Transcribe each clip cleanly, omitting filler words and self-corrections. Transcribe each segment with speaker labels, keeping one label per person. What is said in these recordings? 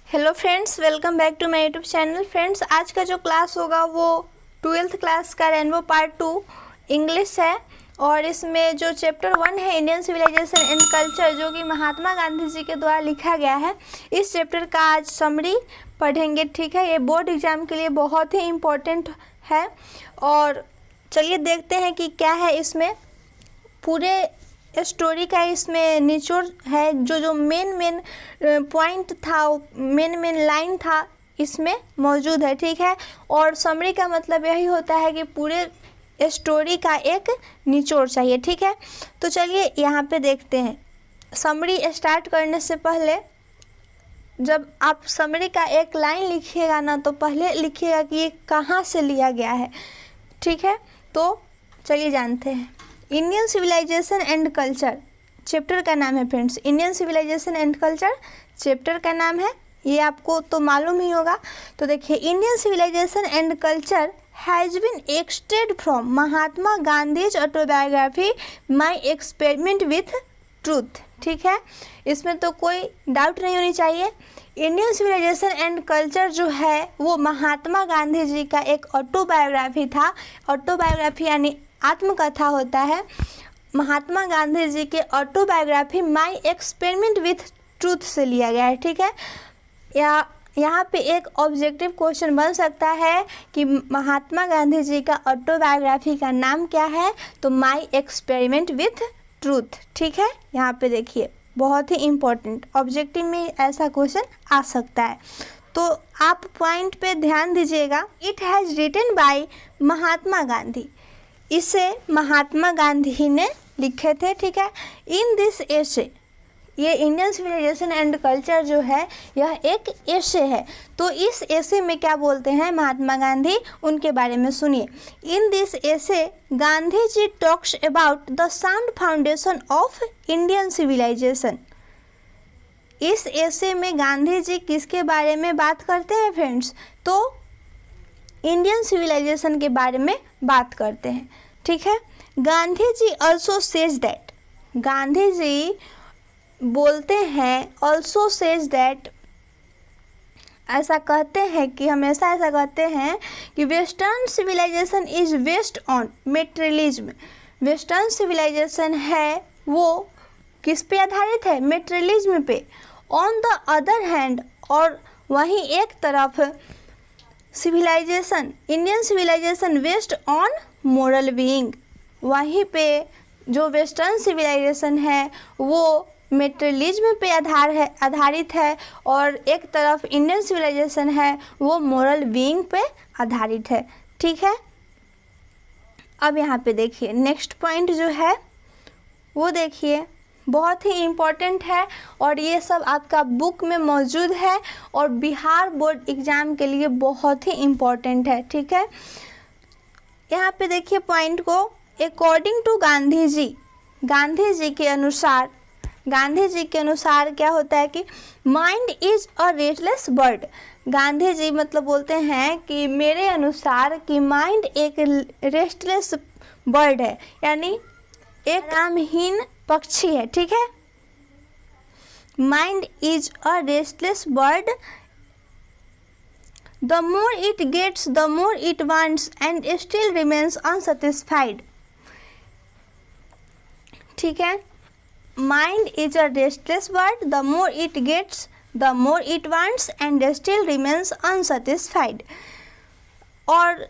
Speaker 1: Hello friends, welcome back to my YouTube channel. Friends, आज का जो क्लास होगा वो 12th क्लास का रेनबो पार्ट 2 इंग्लिश है और इसमें जो चैप्टर 1 है इंडियन सिविलाइजेशन एंड कल्चर, जो कि महात्मा गांधी जी के द्वारा लिखा गया है, इस चैप्टर का आज समरी पढ़ेंगे। ठीक है, ये बोर्ड एग्जाम के लिए बहुत ही इम्पोर्टेंट है और चलिए देखते हैं कि क्या है इसमें। पूरे स्टोरी का इसमें निचोड़ है, जो मेन पॉइंट था, मेन लाइन था इसमें मौजूद है। ठीक है, और समरी का मतलब यही होता है कि पूरे स्टोरी का एक निचोड़ चाहिए। ठीक है, तो चलिए यहाँ पे देखते हैं। समरी स्टार्ट करने से पहले जब आप समरी का एक लाइन लिखिएगा ना, तो पहले लिखिएगा कि ये कहाँ से लिया गया है। ठीक है, तो चलिए जानते हैं। Indian civilisation and culture chapter का नाम है friends. Indian civilisation and culture chapter का नाम है, ये आपको तो मालूम ही होगा। तो देखिए, Indian civilisation and culture has been extracted from Mahatma Gandhi's autobiography my experiment with truth. ठीक है, इसमें तो कोई डाउट नहीं होनी चाहिए। इंडियन सिविलाइजेशन एंड कल्चर जो है वो महात्मा गांधी जी का एक ऑटोबायोग्राफी था। ऑटोबायोग्राफी यानी आत्मकथा होता है। महात्मा गांधी जी के autobiography my experiment with truth से लिया गया है। ठीक है, यहाँ पे एक ऑब्जेक्टिव क्वेश्चन बन सकता है कि महात्मा गांधी जी का ऑटोबायोग्राफी का नाम क्या है, तो माई एक्सपेरिमेंट विथ ट्रूथ। ठीक है, यहाँ पे देखिए, बहुत ही इम्पोर्टेंट ऑब्जेक्टिव में ऐसा क्वेश्चन आ सकता है, तो आप पॉइंट पे ध्यान दीजिएगा। It has written by Mahatma Gandhi, इसे महात्मा गांधी ने लिखे थे। ठीक है, इन दिस एसे, ये इंडियन सिविलाइजेशन एंड कल्चर जो है यह एक एसे है। तो इस एसे में क्या बोलते हैं महात्मा गांधी, उनके बारे में सुनिए। In this essay Gandhi ji talks about the sound foundation of Indian civilisation. इस एसे में गांधी जी किसके बारे में बात करते हैं फ्रेंड्स, तो इंडियन सिविलाइजेशन के बारे में बात करते हैं। ठीक है, Gandhi ji also says that, Gandhi ji बोलते हैं, ऑल्सो सेज दैट, ऐसा कहते हैं कि हमेशा ऐसा कहते हैं कि western civilisation is based on materialism. Western civilisation है वो किस पे आधारित है, मेटेरियलिज्म पे। ऑन द अदर हैंड, और वहीं एक तरफ civilisation, Indian civilisation based on moral being, वहीं पे जो वेस्टर्न सिविलाइजेशन है वो मेटेरियलिज्म पे आधारित है और एक तरफ इंडियन सिविलाइजेशन है वो मोरल बीइंग पे आधारित है। ठीक है, अब यहाँ पे देखिए नेक्स्ट पॉइंट जो है वो देखिए, बहुत ही इम्पोर्टेंट है और ये सब आपका बुक में मौजूद है और बिहार बोर्ड एग्ज़ाम के लिए बहुत ही इम्पोर्टेंट है। ठीक है, यहाँ पे देखिए पॉइंट को। अकॉर्डिंग टू गांधी जी, गांधी जी के अनुसार, गांधी जी के अनुसार क्या होता है कि mind is a restless bird. Gandhi ji मतलब बोलते हैं कि मेरे अनुसार कि माइंड एक रेस्टलेस बर्ड है, यानी एक आरामहीन पक्षी है। ठीक है, mind is a restless bird, the more it gets the more it wants and still remains unsatisfied. ठीक है, mind is a restless bird, the more it gets the more it wants and still remains unsatisfied. और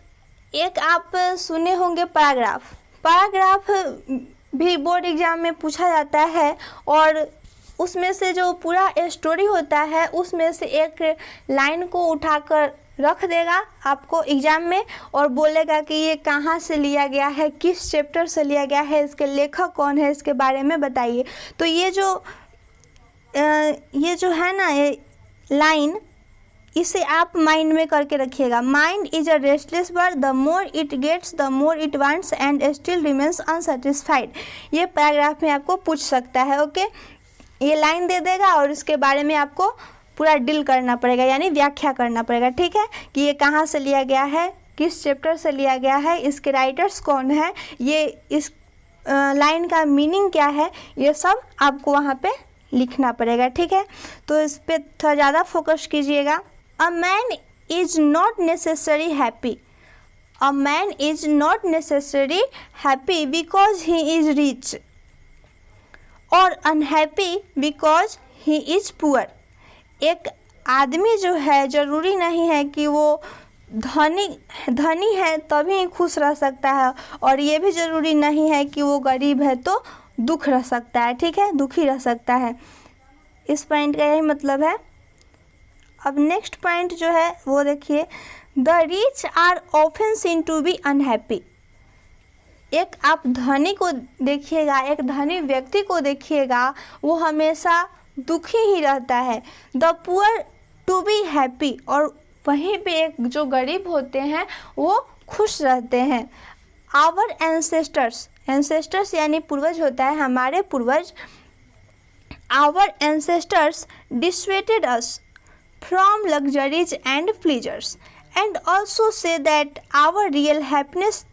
Speaker 1: एक आप सुने होंगे paragraph, paragraph भी board exam में पूछा जाता है और उसमें से जो पूरा स्टोरी होता है उसमें से एक लाइन को उठाकर रख देगा आपको एग्जाम में और बोलेगा कि ये कहाँ से लिया गया है, किस चैप्टर से लिया गया है, इसके लेखक कौन है, इसके बारे में बताइए। तो ये जो है ना ये लाइन, इसे आप माइंड में करके रखिएगा। Mind is a restless bird, the more it gets the more it wants and still remains unsatisfied. ये पैराग्राफ में आपको पूछ सकता है। ओके, ये लाइन दे देगा और इसके बारे में आपको पूरा डील करना पड़ेगा, यानी व्याख्या करना पड़ेगा। ठीक है, कि ये कहाँ से लिया गया है, किस चैप्टर से लिया गया है, इसके राइटर्स कौन है, ये इस लाइन का मीनिंग क्या है, ये सब आपको वहाँ पे लिखना पड़ेगा, ठीक है। तो इस पर थोड़ा ज़्यादा फोकस कीजिएगा। A man is not necessary happy, a man is not necessary happy because he is rich, और unhappy because he is poor. एक आदमी जो है ज़रूरी नहीं है कि वो धनी है तभी खुश रह सकता है, और ये भी ज़रूरी नहीं है कि वो गरीब है तो दुख रह सकता है, ठीक है, दुखी रह सकता है। इस पॉइंट का यही मतलब है। अब नेक्स्ट पॉइंट जो है वो देखिए, the rich are often seen to be unhappy. एक आप धनी को देखिएगा, एक धनी व्यक्ति को देखिएगा, वो हमेशा दुखी ही रहता है। The poor to be happy, और वहीं पे एक जो गरीब होते हैं वो खुश रहते हैं। आवर एंसेस्टर्स यानी पूर्वज होता है, हमारे पूर्वज। Our ancestors dissuaded us from luxuries and pleasures and also saw that our real happiness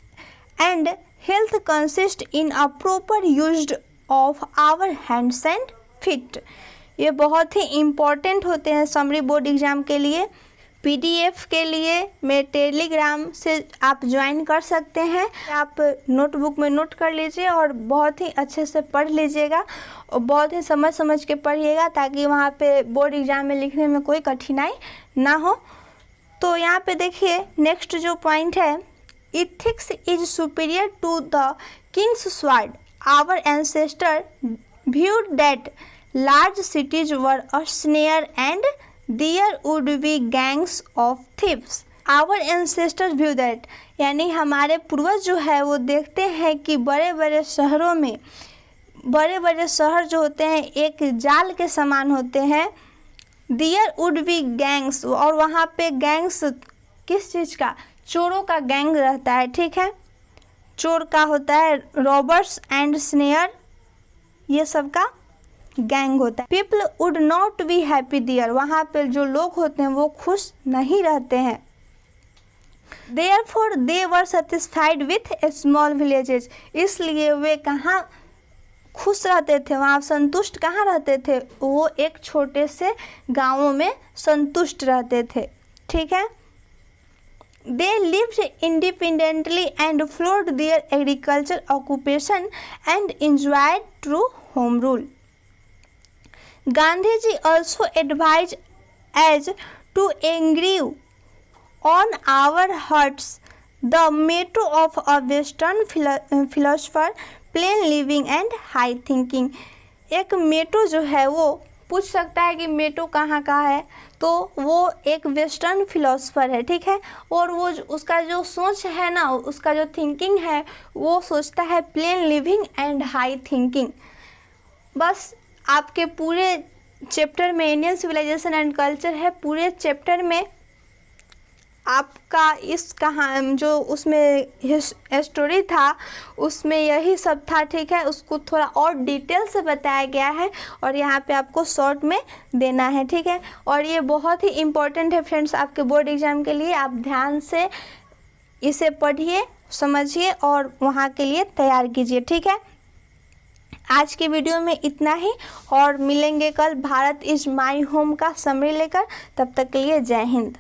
Speaker 1: and health consist in a proper use of our hands and feet. ये बहुत ही इम्पॉर्टेंट होते हैं समरी बोर्ड एग्ज़ाम के लिए। PDF के लिए मैं Telegram से आप ज्वाइन कर सकते हैं। आप नोटबुक में नोट कर लीजिए और बहुत ही अच्छे से पढ़ लीजिएगा और बहुत ही समझ के पढ़िएगा, ताकि वहाँ पे बोर्ड एग्ज़ाम में लिखने में कोई कठिनाई ना हो। तो यहाँ पे देखिए नेक्स्ट जो पॉइंट है, ethics is superior to the king's sword. Our ancestor viewed that large cities were a snare and there would be gangs of thieves. Our ancestors view that, यानी हमारे पूर्वज जो है वो देखते हैं कि बड़े बड़े शहरों में, बड़े बड़े शहर जो होते हैं एक जाल के समान होते हैं। There would be gangs, और वहाँ पे गैंग्स किस चीज़ का, चोरों का गैंग रहता है, ठीक है। चोर का होता है रॉबर्स एंड स्नेयर, ये सब का गैंग होता है। People would not be happy there, वहाँ पे जो लोग होते हैं वो खुश नहीं रहते हैं। Therefore they were satisfied with A small villages, इसलिए वे कहाँ खुश रहते थे, वहाँ संतुष्ट कहाँ रहते थे, वो एक छोटे से गाँवों में संतुष्ट रहते थे, ठीक है। They lived independently and followed their agricultural occupation and enjoyed true home rule. Gandhiji also advised us to engrave on our hearts the motto of a Western philosopher, plain living and high thinking. एक मेटो जो है वो पूछ सकता है कि मेटो कहाँ का है, तो वो एक वेस्टर्न फिलोसफर है, ठीक है। और वो उसका जो सोच है ना, उसका जो थिंकिंग है वो सोचता है plane living and high thinking. बस आपके पूरे चैप्टर में इंडियन सिविलाइजेशन एंड कल्चर है, पूरे चैप्टर में आपका इस कहानी जो उसमें स्टोरी था उसमें यही सब था, ठीक है। उसको थोड़ा और डिटेल से बताया गया है और यहाँ पे आपको शॉर्ट में देना है, ठीक है। और ये बहुत ही इम्पोर्टेंट है फ्रेंड्स आपके बोर्ड एग्ज़ाम के लिए। आप ध्यान से इसे पढ़िए, समझिए और वहाँ के लिए तैयार कीजिए, ठीक है। आज की वीडियो में इतना ही, और मिलेंगे कल भारत इज़ माई होम का समरी लेकर। तब तक के लिए जय हिंद।